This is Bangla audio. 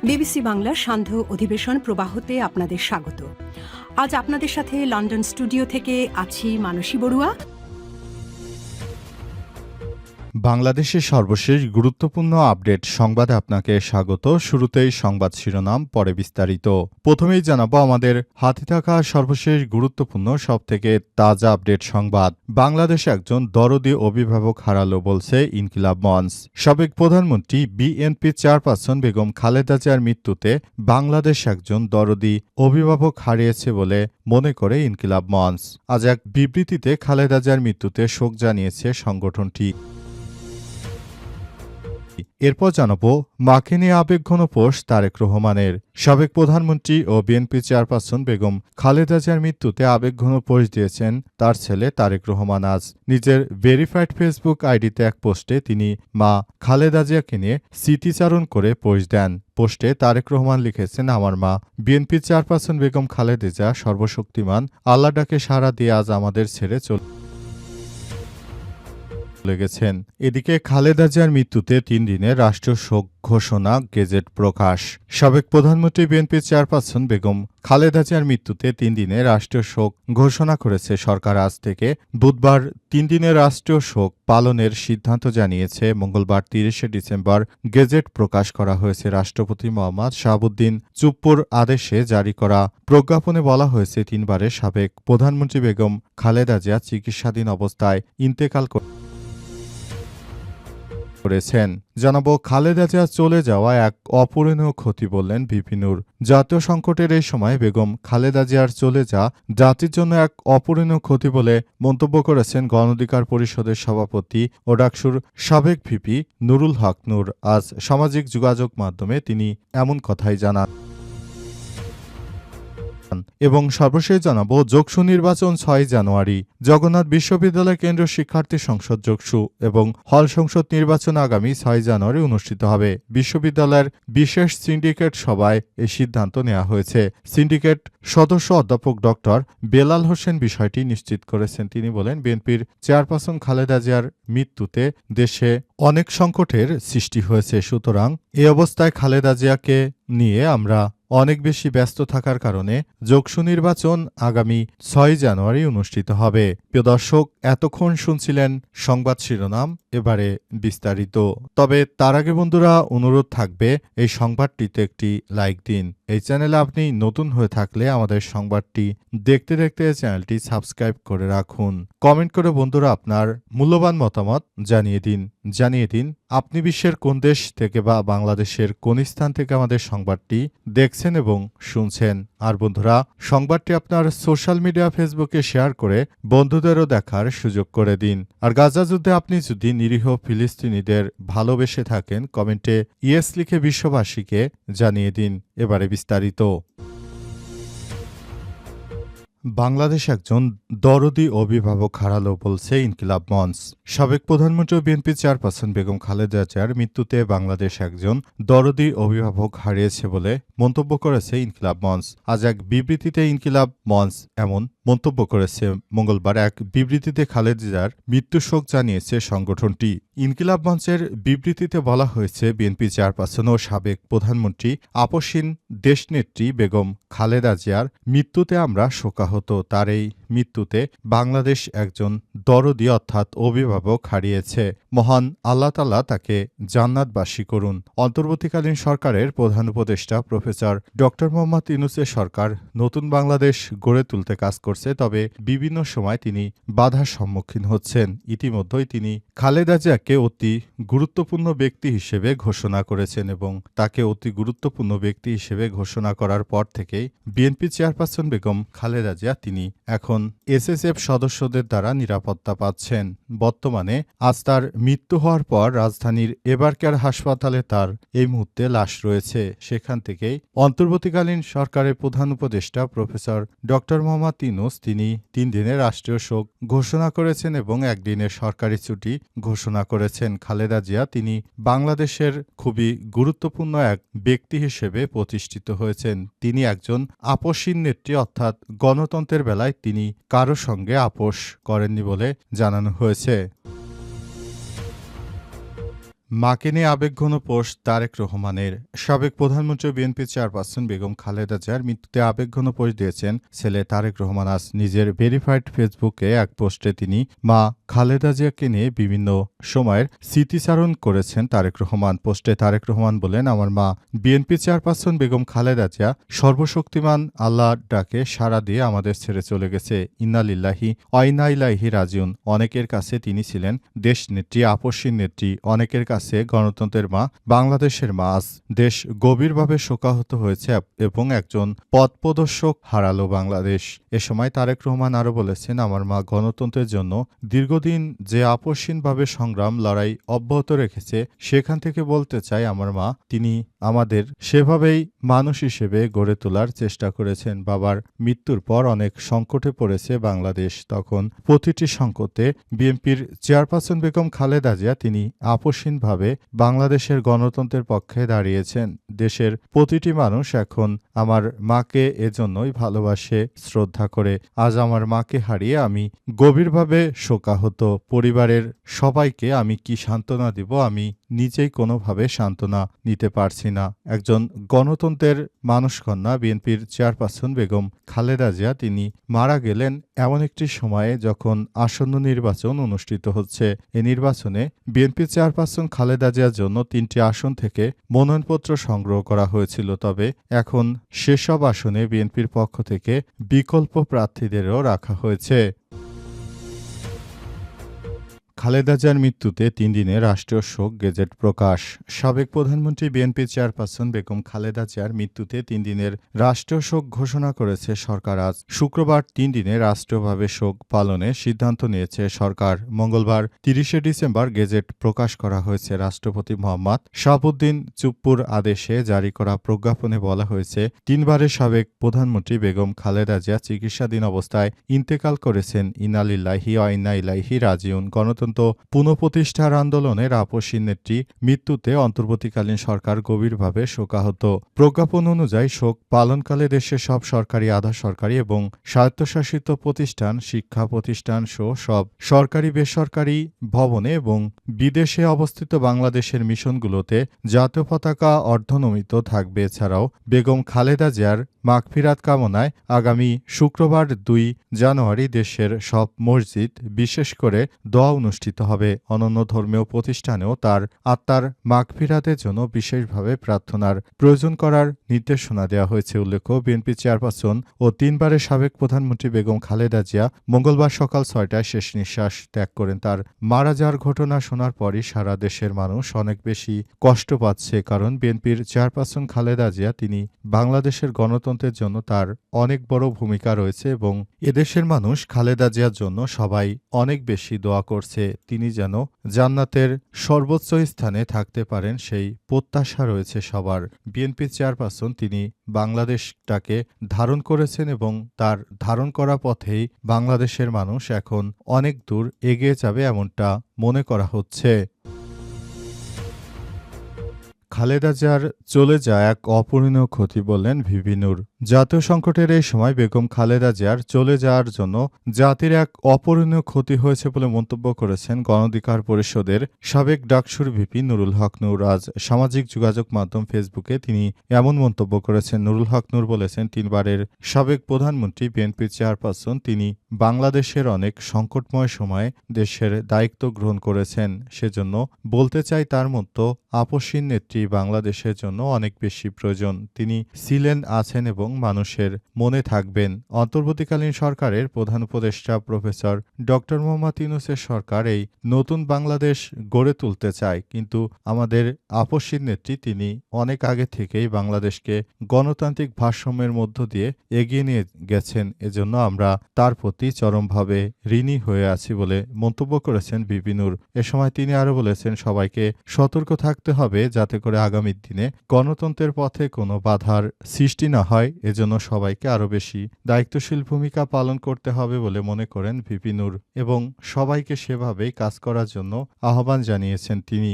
বিবিসি বাংলার সান্ধ্য অধিবেশন প্রবাহতে আপনাদের স্বাগত। আজ আপনাদের সাথে লন্ডন স্টুডিও থেকে আছি মানসী বড়ুয়া। বাংলাদেশের সর্বশেষ গুরুত্বপূর্ণ আপডেট সংবাদে আপনাকে স্বাগত। শুরুতেই সংবাদ শিরোনাম, পরে বিস্তারিত। প্রথমেই জানাবো আমাদের হাতে থাকা সর্বশেষ গুরুত্বপূর্ণ সবথেকে তাজা আপডেট সংবাদ। বাংলাদেশে একজন দরদি অভিভাবক হারালো বলছে ইনকিলাব মঞ্চ। সাবেক প্রধানমন্ত্রী বিএনপি চেয়ারপারসন বেগম খালেদা জিয়ার মৃত্যুতে বাংলাদেশ একজন দরদি অভিভাবক হারিয়েছে বলে মনে করে ইনকিলাব মঞ্চ। আজ এক বিবৃতিতে খালেদা জিয়ার মৃত্যুতে শোক জানিয়েছে সংগঠনটি। এরপর জানাবো মাকে নিয়ে আবেগঘন পোস্ট তারেক রহমানের। সাবেক প্রধানমন্ত্রী ও বিএনপি চেয়ারপারসন বেগম খালেদা জিয়ার মৃত্যুতে আবেগঘন পোস্ট দিয়েছেন তার ছেলে তারেক রহমান। আজ নিজের ভেরিফাইড ফেসবুক আইডিতে এক পোস্টে তিনি মা খালেদা জিয়াকে নিয়ে স্মৃতিচারণ করে পোস্ট দেন। পোস্টে তারেক রহমান লিখেছেন, আমার মা বিএনপি চেয়ারপারসন বেগম খালেদা জিয়া সর্বশক্তিমান আল্লাহ ডাকে সাড়া দিয়ে আজ আমাদের ছেড়ে চলে গেছেন। এদিকে খালেদা জিয়ার মৃত্যুতে 3 দিনের রাষ্ট্রীয় শোক ঘোষণা, গেজেট প্রকাশ। সাবেক প্রধানমন্ত্রী বিএনপি চেয়ারপারসন বেগম খালেদা জিয়ার মৃত্যুতে 3 দিনের রাষ্ট্রীয় শোক ঘোষণা করেছে সরকার। আজ থেকে বুধবার 3 দিনের রাষ্ট্রীয় শোক পালনের সিদ্ধান্ত জানিয়েছে। মঙ্গলবার 30শে ডিসেম্বর গেজেট প্রকাশ করা হয়েছে। রাষ্ট্রপতি মোহাম্মদ শাহাবুদ্দিন চুপ্পুর আদেশে জারি করা প্রজ্ঞাপনে বলা হয়েছে, 3 বারের সাবেক প্রধানমন্ত্রী বেগম খালেদা জিয়া চিকিৎসাধীন অবস্থায় ইন্তেকাল করেছেন। জানাবো, খালেদা জিয়া চলে যাওয়া এক অপূরণীয় ক্ষতি বললেন ভিপি নূর। জাতীয় সংকটের এই সময় বেগম খালেদা জিয়ার চলে যাওয়া জাতির জন্য এক অপূরণীয় ক্ষতি বলে মন্তব্য করেছেন গণ অধিকার পরিষদের সভাপতি ও ডাকসুর সাবেক ভিপি নুরুল হক নূর। আজ সামাজিক যোগাযোগ মাধ্যমে তিনি এমন কথাই জানান। এবং সর্বশেষ জানাবো, যোগসু নির্বাচন 6 জানুয়ারি। জগন্নাথ বিশ্ববিদ্যালয় কেন্দ্রীয় শিক্ষার্থী সংসদ যোগসু এবং হল সংসদ নির্বাচন আগামী 6 জানুয়ারি অনুষ্ঠিত হবে। বিশ্ববিদ্যালয়ের বিশেষ সিন্ডিকেট সভায় এই সিদ্ধান্ত নেওয়া হয়েছে। সিন্ডিকেট সদস্য অধ্যাপক ডক্টর বেলাল হোসেন বিষয়টি নিশ্চিত করেছেন। তিনি বলেন, বিএনপির চেয়ারপারসন খালেদা জিয়ার মৃত্যুতে দেশে অনেক সংকটের সৃষ্টি হয়েছে। সুতরাং এই অবস্থায় খালেদা জিয়াকে নিয়ে আমরা অনেক বেশি ব্যস্ত থাকার কারণে যোগসু নির্বাচন আগামী 6 জানুয়ারি অনুষ্ঠিত হবে। প্রিয় দর্শক, এতক্ষণ শুনছিলেন সংবাদ শিরোনাম, এবারে বিস্তারিত। তবে তার আগে বন্ধুরা, অনুরোধ থাকবে এই সংবাদটিতে একটি লাইক দিন। এই চ্যানেলে আপনি নতুন হয়ে থাকলে আমাদের সংবাদটি দেখতে দেখতে চ্যানেলটি সাবস্ক্রাইব করে রাখুন। কমেন্ট করে বন্ধুরা আপনার মূল্যবান মতামত জানিয়ে দিন আপনি বিশ্বের কোন দেশ থেকে বা বাংলাদেশের কোন স্থান থেকে আমাদের সংবাদটি দেখছেন এবং শুনছেন। আর বন্ধুরা, সংবাদটি আপনার সোশ্যাল মিডিয়া ফেসবুকে শেয়ার করে বন্ধুদেরও দেখার সুযোগ করে দিন। আর গাজা যুদ্ধে আপনি যদি নিরীহ ফিলিস্তিনিদের ভালোবেসে থাকেন, কমেন্টে ইয়েস লিখে বিশ্ববাসীকে জানিয়ে দিন। এবারে বিস্তারিত। বাংলাদেশ একজন দরদি অভিভাবক হারালো বলছে ইনকিলাব মঞ্চ। সাবেক প্রধানমন্ত্রী ও বিএনপি চেয়ারপারসন বেগম খালেদা জিয়ার মৃত্যুতে বাংলাদেশ একজন দরদি অভিভাবক হারিয়েছে বলে মন্তব্য করেছে ইনকিলাব মঞ্চ। আজ এক বিবৃতিতে ইনকিলাব মঞ্চ এমন মন্তব্য করেছে। মঙ্গলবার এক বিবৃতিতে খালেদা জিয়ার মৃত্যু শোক জানিয়েছে সংগঠনটি। ইনকিলাব মঞ্চের বিবৃতিতে বলা হয়েছে, বিএনপি চেয়ারপারসন ও সাবেক প্রধানমন্ত্রী আপসহীন দেশনেত্রী বেগম খালেদা জিয়ার মৃত্যুতে আমরা শোকাহত। তার এই মৃত্যুতে বাংলাদেশ একজন দরদি অর্থাৎ অভিভাবক হারিয়েছে। মহান আল্লাহ তাআলা তাকে জান্নাতবাসী করুন। অন্তর্বর্তীকালীন সরকারের প্রধান উপদেষ্টা প্রফেসর ডক্টর মোহাম্মদ ইউনূসের সরকার নতুন বাংলাদেশ গড়ে তুলতে কাজ করছে, তবে বিভিন্ন সময় তিনি বাধার সম্মুখীন হচ্ছেন। ইতিমধ্যেই তিনি খালেদা জিয়াকে অতি গুরুত্বপূর্ণ ব্যক্তি হিসেবে ঘোষণা করেছেন এবং তাকে অতি গুরুত্বপূর্ণ ব্যক্তি হিসেবে ঘোষণা করার পর থেকেই বিএনপি চেয়ারপারসন বেগম খালেদা জিয়া তিনি এখন এসএসএফ সদস্যদের দ্বারা নিরাপত্তা পাচ্ছেন। বর্তমানে আজ তার মৃত্যু হওয়ার পর রাজধানীর এবারকেয়ার হাসপাতালে তার এই মুহূর্তে লাশ রয়েছে। সেখান থেকেই অন্তর্বর্তীকালীন সরকারের প্রধান উপদেষ্টা প্রফেসর ডক্টর মোহাম্মদ ইউনূস তিনি 3 দিনের রাষ্ট্রীয় শোক ঘোষণা করেছেন এবং একদিনের সরকারি ছুটি ঘোষণা করেছেন। খালেদা জিয়া তিনি বাংলাদেশের খুবই গুরুত্বপূর্ণ এক ব্যক্তি হিসেবে প্রতিষ্ঠিত হয়েছেন। তিনি একজন আপসহীন নেত্রী, অর্থাৎ গণতন্ত্রের বেলায় তিনি কারো সঙ্গে আপোষ করেননি বলে জানানো হয়েছে। মাকে নিয়ে আবেগঘন পোস্ট তারেক রহমানের। সাবেক প্রধানমন্ত্রী বিএনপি চেয়ারপারসন বেগম খালেদা জিয়ার মৃত্যুতে আবেগঘন পোস্ট দিয়েছেন ছেলে তারেক রহমান। আজ নিজের ভেরিফাইড ফেসবুকে এক পোস্টে তিনি মা খালেদা জিয়াকে নিয়ে বিভিন্ন সময়ের স্মৃতিচারণ করেছেন তারেক রহমান। পোস্টে তারেক রহমান বলেন, আমার মা বিএনপি চেয়ারপারসন বেগম খালেদা জিয়া সর্বশক্তিমান আল্লাহর ডাকে সাড়া দিয়ে আমাদের ছেড়ে চলে গেছে। ইন্না লিল্লাহি ওয়া ইন্না ইলাইহি রাজিউন। অনেকের কাছে তিনি ছিলেন দেশনেত্রী, আপসীর নেত্রী, অনেকের কাছে গণতন্ত্রের মা, বাংলাদেশের মা। আজ দেশ গভীরভাবে শোকাহত হয়েছে এবং একজন পথপ্রদর্শক হারালো বাংলাদেশ। এ সময় তারেক রহমান আরও বলেছেন, আমার মা গণতন্ত্রের জন্য দীর্ঘদিন যে আপসীনভাবে সংগ্রাম লড়াই অব্যাহত রেখেছে, সেখান থেকে বলতে চাই আমার মা তিনি আমাদের সেভাবেই মানুষ হিসেবে গড়ে তোলার চেষ্টা করেছেন। বাবার মৃত্যুর পর অনেক সংকটে পড়েছে বাংলাদেশ। তখন প্রতিটি সংকটে বিএনপির চেয়ারপারসন বেগম খালেদা জিয়া তিনি আপসীনভাবে বাংলাদেশের গণতন্ত্রের পক্ষে দাঁড়িয়েছেন। দেশের প্রতিটি মানুষ এখন আমার মাকে এজন্যই ভালোবাসে, শ্রদ্ধা করে। আজ আমার মাকে হারিয়ে আমি গভীরভাবে শোকাহত। পরিবারের সবাইকে আমি কি সান্ত্বনা দিব, আমি নিজেই কোনোভাবে সান্ত্বনা নিতে পারছি না। একজন গণতন্ত্রের মানুষকন্যা বিএনপির চেয়ারপারসন বেগম খালেদা জিয়া তিনি মারা গেলেন এমন একটি সময়ে যখন আসন্ন নির্বাচন অনুষ্ঠিত হচ্ছে। এই নির্বাচনে বিএনপি চেয়ারপারসন খালেদা জিয়ার জন্য ৩টি আসন থেকে মনোনয়নপত্র সংগ্রহ করা হয়েছিল। তবে এখন সেসব আসনে বিএনপির পক্ষ থেকে বিকল্প প্রার্থীদেরও রাখা হয়েছে। খালেদা জিয়ার মৃত্যুতে ৩ দিনের রাষ্ট্রীয় শোক গেজেট প্রকাশ। সাবেক প্রধানমন্ত্রী বিএনপি চেয়ারপারসন বেগম খালেদা জিয়ার মৃত্যুতে ৩ দিনের রাষ্ট্রীয় শোক ঘোষণা করেছে সরকার। আজ শুক্রবার ৩ দিনে রাষ্ট্রীয়ভাবে শোক পালনের সিদ্ধান্ত নিয়েছে সরকার। মঙ্গলবার ৩০শে ডিসেম্বর গেজেট প্রকাশ করা হয়েছে। রাষ্ট্রপতি মোহাম্মদ শাহাবুদ্দিন চুপ্পুর আদেশে জারি করা প্রজ্ঞাপনে বলা হয়েছে, ৩ বারের সাবেক প্রধানমন্ত্রী বেগম খালেদা জিয়া চিকিৎসাধীন অবস্থায় ইন্তেকাল করেছেন। ইন্না লিল্লাহি ওয়া ইন্না ইলাইহি রাজিউন। গণতন্ত্র পুনঃপ্রতিষ্ঠার আন্দোলনের আপসী নেত্রী মৃত্যুতে অন্তর্বর্তীকালীন সরকার গভীরভাবে শোকাহত। প্রজ্ঞাপন অনুযায়ী শোক পালনকালে দেশের সব সরকারি, আধা সরকারি এবং স্বায়ত্তশাসিত প্রতিষ্ঠান, শিক্ষা প্রতিষ্ঠান সহ সব সরকারি বেসরকারি ভবনে এবং বিদেশে অবস্থিত বাংলাদেশের মিশনগুলোতে জাতীয় পতাকা অর্ধনমিত থাকবে। এছাড়াও বেগম খালেদা জিয়ার মাগফিরাত কামনায় আগামী শুক্রবার ২ জানুয়ারি দেশের সব মসজিদ, বিশেষ করে দোয়া অনুষ্ঠিত হবে। অন্যান্য ধর্মীয় প্রতিষ্ঠানেও তার আত্মার মাগফিরাতের জন্য বিশেষভাবে প্রার্থনার প্রয়োজন করার নির্দেশনা দেওয়া হয়েছে। উল্লেখ্য, বিএনপি চেয়ারপারসন ও ৩ বারের সাবেক প্রধানমন্ত্রী বেগম খালেদা জিয়া মঙ্গলবার সকাল ৬টায় শেষ নিঃশ্বাস ত্যাগ করেন। তার মারা যাওয়ার ঘটনা শোনার পরই সারা দেশের মানুষ অনেক বেশি কষ্ট পাচ্ছে। কারণ বিএনপির চেয়ারপারসন খালেদা জিয়া তিনি বাংলাদেশের গণতন্ত্রের জন্য তার অনেক বড় ভূমিকা রয়েছে এবং এদেশের মানুষ খালেদা জিয়ার জন্য সবাই অনেক বেশি দোয়া করছে। তিনি যেন জান্নাতের সর্বোচ্চ স্থানে থাকতে পারেন সেই প্রত্যাশা রয়েছে সবার। বিএনপি চেয়ারপারসন তিনি বাংলাদেশটাকে ধারণ করেছেন এবং তার ধারণ করা পথেই বাংলাদেশের মানুষ এখন অনেক দূর এগিয়ে যাবে এমনটা মনে করা হচ্ছে। খালেদা জিয়ার চলে যায় এক অপূরণীয় ক্ষতি বললেন ভিপি নূর। জাতীয় সংকটের এই সময় বেগম খালেদা জিয়ার চলে যাওয়ার জন্য জাতির এক অপূরণীয় ক্ষতি হয়েছে বলে মন্তব্য করেছেন গণ অধিকার পরিষদের সাবেক ডাকসুর ভিপি নুরুল হক নূর। আজ সামাজিক যোগাযোগ মাধ্যম ফেসবুকে তিনি এমন মন্তব্য করেছেন। নুরুল হক নূর বলেছেন, ৩ বারের সাবেক প্রধানমন্ত্রী বিএনপির চেয়ারপারসন তিনি বাংলাদেশের অনেক সংকটময় সময়ে দেশের দায়িত্ব গ্রহণ করেছেন। সেজন্য বলতে চাই তার মতো আপসীন নেত্রী বাংলাদেশের জন্য অনেক বেশি প্রয়োজন। তিনি ছিলেন, আছেন এবং মানুষের মনে থাকবেন। অন্তর্বর্তীকালীন সরকারের প্রধান উপদেষ্টা প্রফেসর ড মোহাম্মদ ইউনূসের সরকার এই নতুন বাংলাদেশ গড়ে তুলতে চায়, কিন্তু আমাদের আপসীন নেত্রী তিনি অনেক আগে থেকেই বাংলাদেশকে গণতান্ত্রিক ভারসাম্যের মধ্য দিয়ে এগিয়ে নিয়ে গেছেন। এজন্য আমরা তার প্রতি চরমভাবে ঋণী হয়ে আছি বলে মন্তব্য করেছেন ভিপি নূর। এ সময় তিনি আরও বলেছেন, সবাইকে সতর্ক থাকতে হবে যাতে করে আগামী দিনে গণতন্ত্রের পথে কোনো বাধার সৃষ্টি না হয়। এজন্য সবাইকে আরও বেশি দায়িত্বশীল ভূমিকা পালন করতে হবে বলে মনে করেন ভিপি নূর এবং সবাইকে সেভাবেই কাজ করার জন্য আহ্বান জানিয়েছেন তিনি।